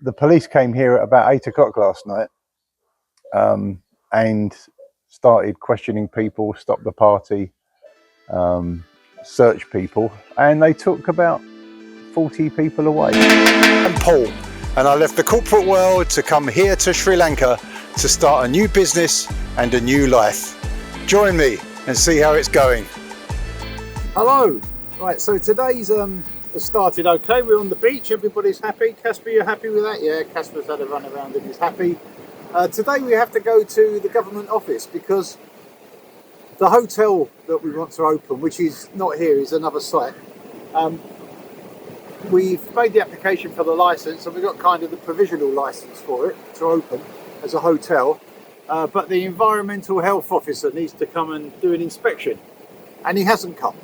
the police came here at about 8 o'clock last night and started questioning people, stopped the party, searched people, and they took about 40 people away. I'm Paul, and I left the corporate world to come here to Sri Lanka to start a new business and a new life. Join me and see how it's going. Hello. Right, so today's has started okay. We're on the beach, everybody's happy. Casper, you're happy with that? Yeah, Casper's had a run around and he's happy. Today we have to go to the government office because the hotel that we want to open, which is not here, is another site. We've made the application for the licence and we've got kind of the provisional licence for it to open as a hotel. But the environmental health officer needs to come and do an inspection, and he hasn't come.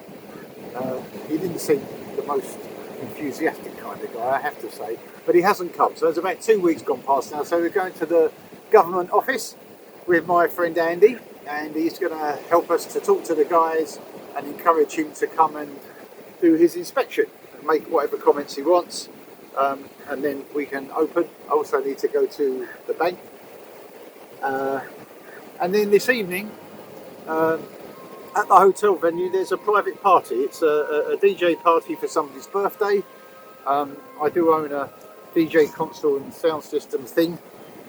He didn't seem the most enthusiastic kind of guy, I have to say, but he hasn't come. So there's about 2 weeks gone past now. So we're going to the government office with my friend Andy, and he's going to help us to talk to the guys and encourage him to come and do his inspection and make whatever comments he wants, and then we can open. I also need to go to the bank, and then this evening at the hotel venue there's a private party. It's a DJ party for somebody's birthday. I do own a DJ console and sound system thing.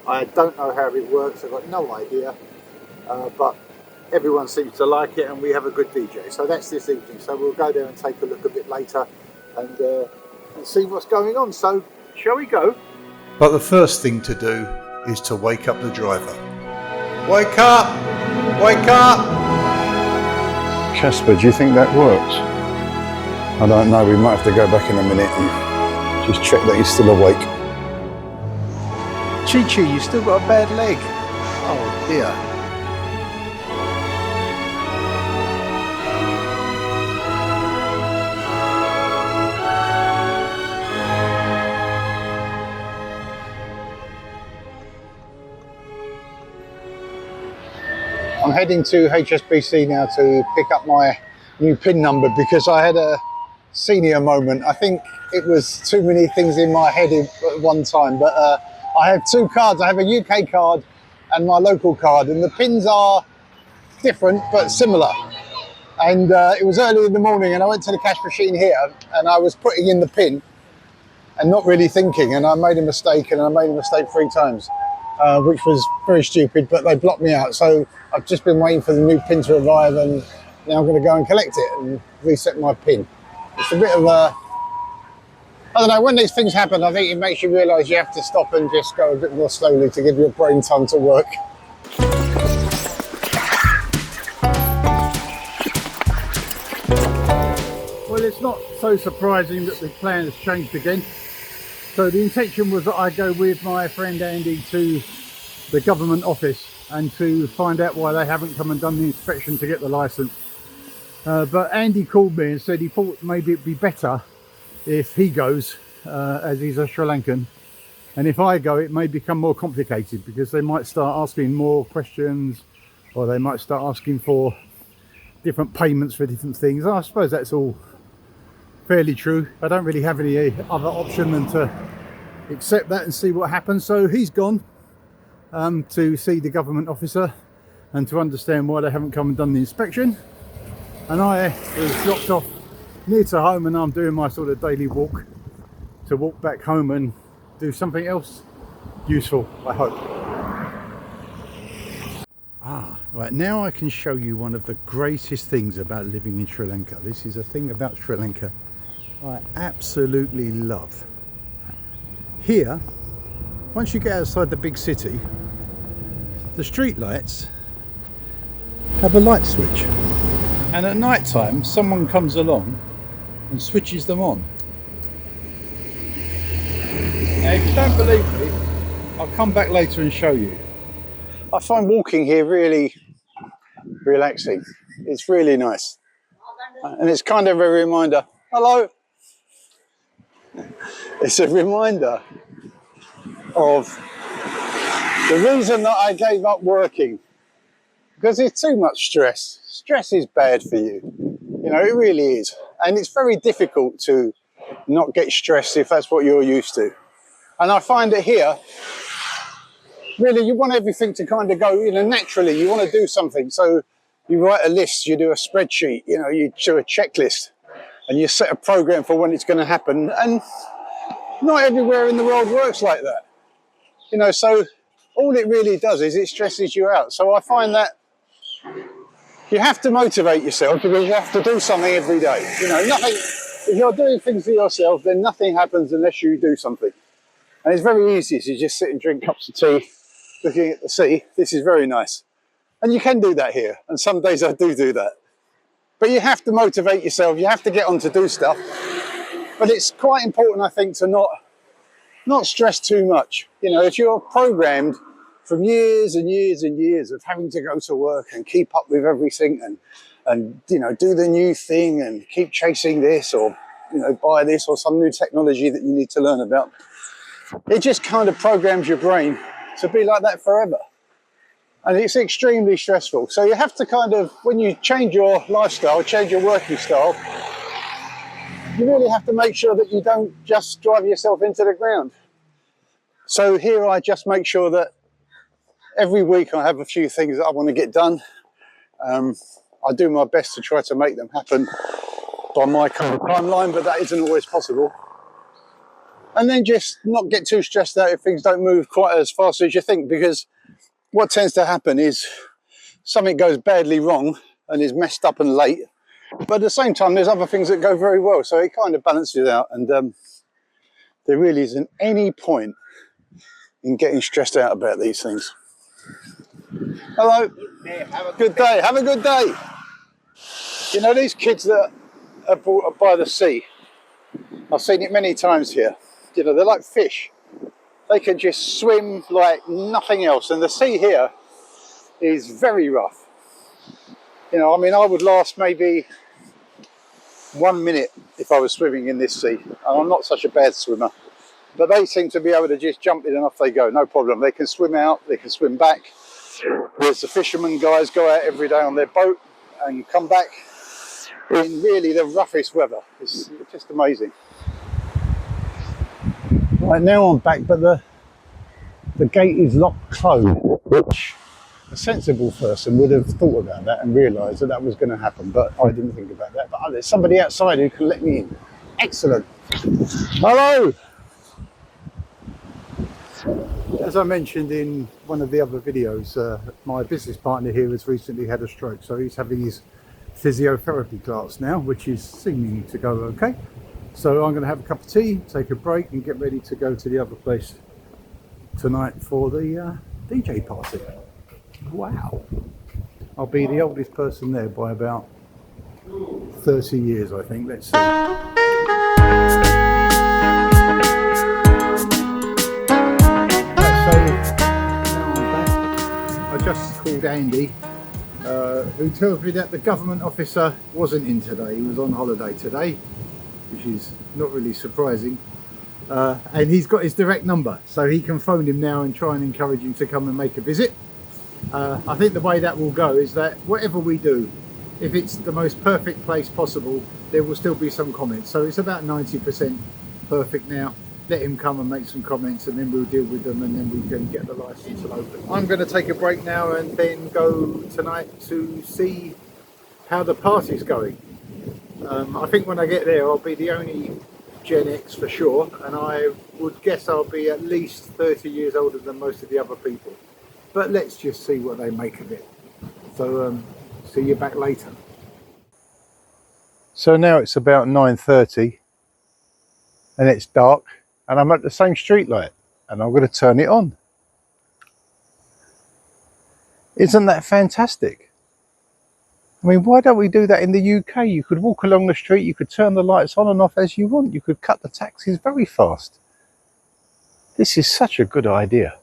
I don't know how it works, I've got no idea, but everyone seems to like it and we have a good DJ. So that's this evening, so we'll go there and take a look a bit later and see what's going on. So shall we go? But the first thing to do is to wake up the driver. Wake up! Wake up! Casper, do you think that works? I don't know, we might have to go back in a minute and just check that he's still awake. Chi-Chi, you still got a bad leg. Oh dear. I'm heading to HSBC now to pick up my new PIN number because I had a senior moment. I think it was too many things in my head at one time, but I have two cards. I have a UK card and my local card, and the PINs are different but similar. And it was early in the morning and I went to the cash machine here and I was putting in the PIN and not really thinking, and I made a mistake, and I made a mistake 3 times. Which was very stupid, but they blocked me out. So I've just been waiting for the new PIN to arrive, and now I'm going to go and collect it and reset my PIN. It's a bit of a, I don't know, when these things happen, I think it makes you realise you have to stop and just go a bit more slowly to give your brain time to work. Well, it's not so surprising that the plan has changed again. So the intention was that I go with my friend Andy to the government office and to find out why they haven't come and done the inspection to get the licence. But Andy called me and said he thought maybe it'd be better if he goes, as he's a Sri Lankan, and if I go it may become more complicated because they might start asking more questions, or they might start asking for different payments for different things. I suppose that's all fairly true. I don't really have any other option than to accept that and see what happens. So he's gone to see the government officer and to understand why they haven't come and done the inspection, and I was dropped off near to home, and I'm doing my sort of daily walk to walk back home and do something else useful, I hope. Right, now I can show you one of the greatest things about living in Sri Lanka. This is a thing about Sri Lanka I absolutely love. Here, once you get outside the big city, the street lights have a light switch, and at night time someone comes along and switches them on. Now if you don't believe me, I'll come back later and show you. I find walking here really relaxing. It's really nice, and it's kind of a reminder. Hello. It's a reminder of the reason that I gave up working, because it's too much stress. Stress is bad for you, you know, it really is, and it's very difficult to not get stressed if that's what you're used to. And I find that here, really, you want everything to kind of go, you know, naturally. You want to do something. So you write a list, you do a spreadsheet, you know, you do a checklist, and you set a program for when it's going to happen. And not everywhere in the world works like that. You know, so all it really does is it stresses you out. So I find that you have to motivate yourself because you have to do something every day. You know, nothing, if you're doing things for yourself, then nothing happens unless you do something. And it's very easy to just sit and drink cups of tea, looking at the sea. This is very nice. And you can do that here. And some days I do that. But you have to motivate yourself. You have to get on to do stuff. But it's quite important, I think, to not stress too much. You know, if you're programmed from years and years and years of having to go to work and keep up with everything and you know, do the new thing and keep chasing this or, you know, buy this or some new technology that you need to learn about, it just kind of programs your brain to be like that forever. And it's extremely stressful. So you have to kind of, when you change your lifestyle, change your working style, you really have to make sure that you don't just drive yourself into the ground. So here I just make sure that every week I have a few things that I want to get done. I do my best to try to make them happen by my kind of timeline, but that isn't always possible. And then just not get too stressed out if things don't move quite as fast as you think, because what tends to happen is something goes badly wrong and is messed up and late. But at the same time, there's other things that go very well. So it kind of balances out. And there really isn't any point in getting stressed out about these things. Hello. Good day. Have a good day. You know, these kids that are brought up by the sea, I've seen it many times here. You know, they're like fish. They can just swim like nothing else. And the sea here is very rough. You know, I mean, I would last maybe 1 minute if I was swimming in this sea. And I'm not such a bad swimmer. But they seem to be able to just jump in and off they go, no problem. They can swim out, they can swim back. There's the fishermen guys go out every day on their boat and come back in really the roughest weather. It's just amazing. Right, now I'm back, but the gate is locked closed, which a sensible person would have thought about that and realised that that was going to happen, but I didn't think about that. But there's somebody outside who can let me in. Excellent. Hello. As I mentioned in one of the other videos, my business partner here has recently had a stroke, so he's having his physiotherapy class now, which is seeming to go okay. So I'm going to have a cup of tea, take a break and get ready to go to the other place tonight for the DJ party. Wow. I'll be the oldest person there by about 30 years, I think. Let's see. I just called Andy, who tells me that the government officer wasn't in today. He was on holiday today, which is not really surprising. And he's got his direct number, so he can phone him now and try and encourage him to come and make a visit. I think the way that will go is that whatever we do, if it's the most perfect place possible, there will still be some comments. So it's about 90% perfect now. Let him come and make some comments and then we'll deal with them and then we can get the license open. I'm going to take a break now and then go tonight to see how the party's going. I think when I get there I'll be the only Gen X for sure, and I would guess I'll be at least 30 years older than most of the other people. But let's just see what they make of it. So see you back later. So now it's about 9:30 and it's dark. And I'm at the same street light and I'm going to turn it on. Isn't that fantastic? I mean, why don't we do that in the UK? You could walk along the street, you could turn the lights on and off as you want. You could cut the taxis very fast. This is such a good idea.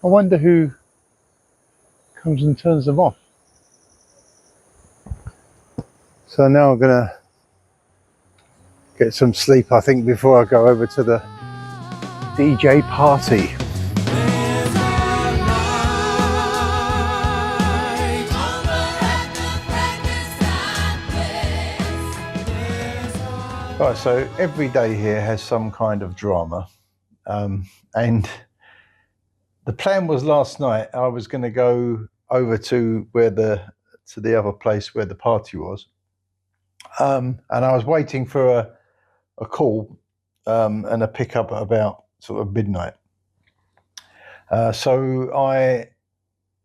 I wonder who comes and turns them off. So now I'm going to get some sleep, I think, before I go over to the DJ party. Right, so every day here has some kind of drama, and the plan was last night I was going to go over to the other place where the party was, and I was waiting for a call and a pickup at about sort of midnight. So I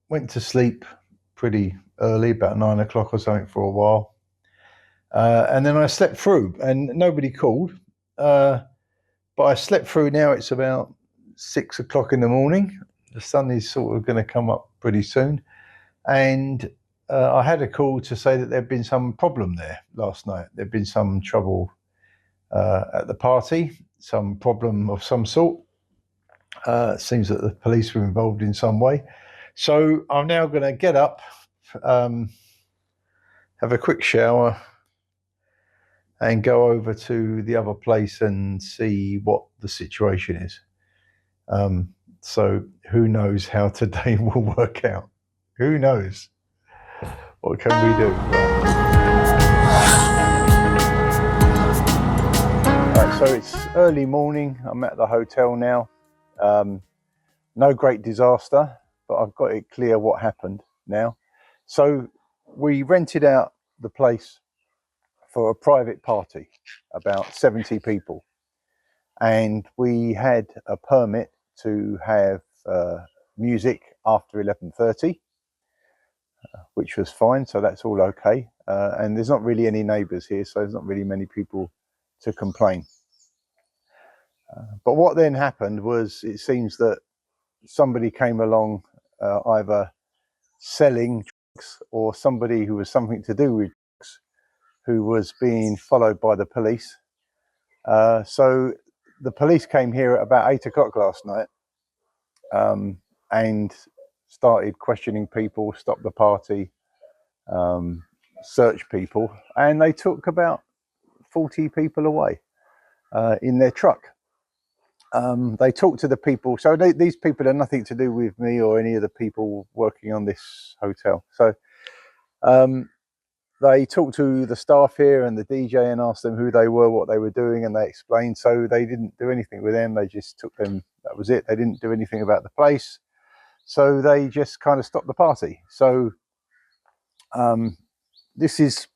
went to sleep pretty early, about 9 o'clock or something, for a while. And then I slept through and nobody called. But I slept through. Now it's about 6 o'clock in the morning. The sun is sort of going to come up pretty soon. And I had a call to say that there'd been some problem there last night. There'd been some trouble at the party, some problem of some sort. It seems that the police were involved in some way. So I'm now going to get up, have a quick shower, and go over to the other place and see what the situation is. So who knows how today will work out? Who knows? What can we do? Right, so it's early morning. I'm at the hotel now. No great disaster, but I've got it clear what happened now. So we rented out the place for a private party, about 70 people. And we had a permit to have music after 11:30, which was fine, so that's all okay. And there's not really any neighbours here, so there's not really many people to complain. But what then happened was, it seems that somebody came along, either selling drugs or somebody who was something to do with drugs, who was being followed by the police. So the police came here at about 8 o'clock last night, and started questioning people, stopped the party, searched people, and they took about 40 people away in their truck. They talked to the people. So these people are nothing to do with me or any of the people working on this hotel. So they talked to the staff here and the DJ and asked them who they were, what they were doing, and they explained. So they didn't do anything with them. They just took them. That was it. They didn't do anything about the place. So they just kind of stopped the party. So this is,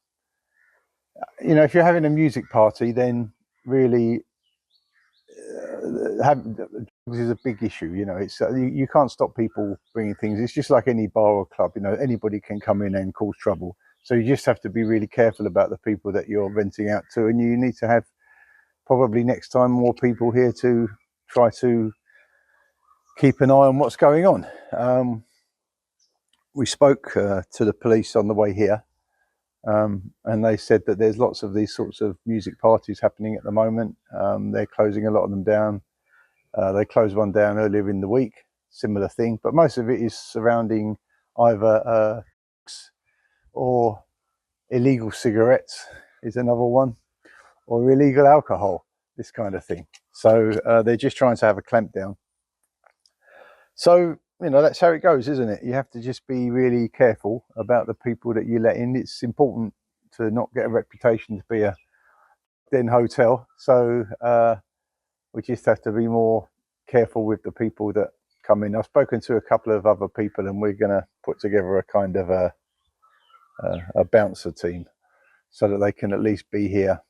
if you're having a music party, then really this is a big issue. It's you can't stop people bringing things. It's just like any bar or club. Anybody can come in and cause trouble. So you just have to be really careful about the people that you're renting out to, and you need to have probably next time more people here to try to keep an eye on what's going on. We spoke to the police on the way here, and they said that there's lots of these sorts of music parties happening at the moment. They're closing a lot of them down. They closed one down earlier in the week, similar thing, but most of it is surrounding either or illegal cigarettes is another one, or illegal alcohol, this kind of thing. So they're just trying to have a clampdown. So, that's how it goes, isn't it? You have to just be really careful about the people that you let in. It's important to not get a reputation to be a den hotel. So we just have to be more careful with the people that come in. I've spoken to a couple of other people, and we're going to put together a kind of a bouncer team so that they can at least be here,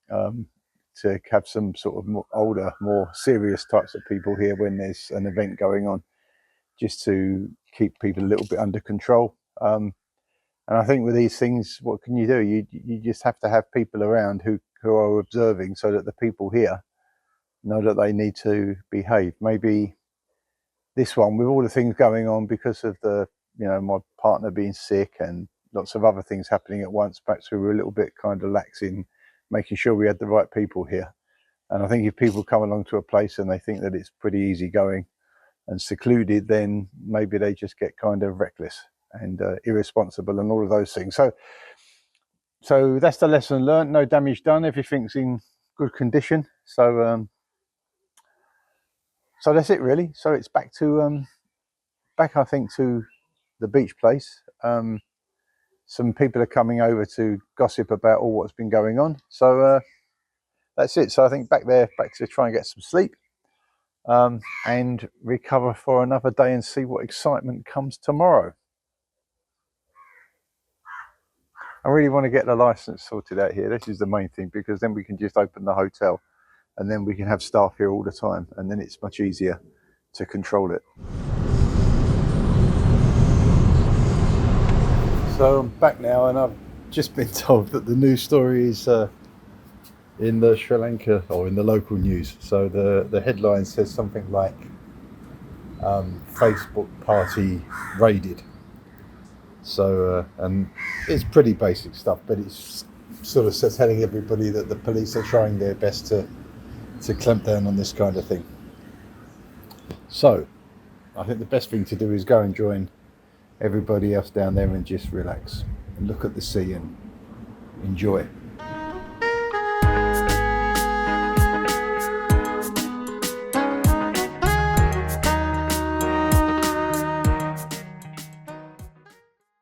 to have some sort of older, more serious types of people here when there's an event going on, just to keep people a little bit under control. And I think with these things, what can you do? You just have to have people around who are observing, so that the people here know that they need to behave. Maybe this one, with all the things going on because of my partner being sick and lots of other things happening at once, perhaps we were a little bit kind of lax in making sure we had the right people here. And I think if people come along to a place and they think that it's pretty easy going and secluded, then maybe they just get kind of reckless and irresponsible and all of those things. So that's the lesson learned. No damage done. Everything's in good condition. So that's it really. So it's back I think to the beach place. Some people are coming over to gossip about all what's been going on. So that's it. So I think back to try and get some sleep, and recover for another day and see what excitement comes tomorrow. I really want to get the license sorted out here. This is the main thing, because then we can just open the hotel and then we can have staff here all the time, and then it's much easier to control it. So I'm back now, and I've just been told that the news story is in the Sri Lanka, or in the local news. So the headline says something like Facebook party raided. So and it's pretty basic stuff, but it's sort of telling everybody that the police are trying their best to clamp down on this kind of thing. So I think the best thing to do is go and join everybody else down there and just relax and look at the sea and enjoy.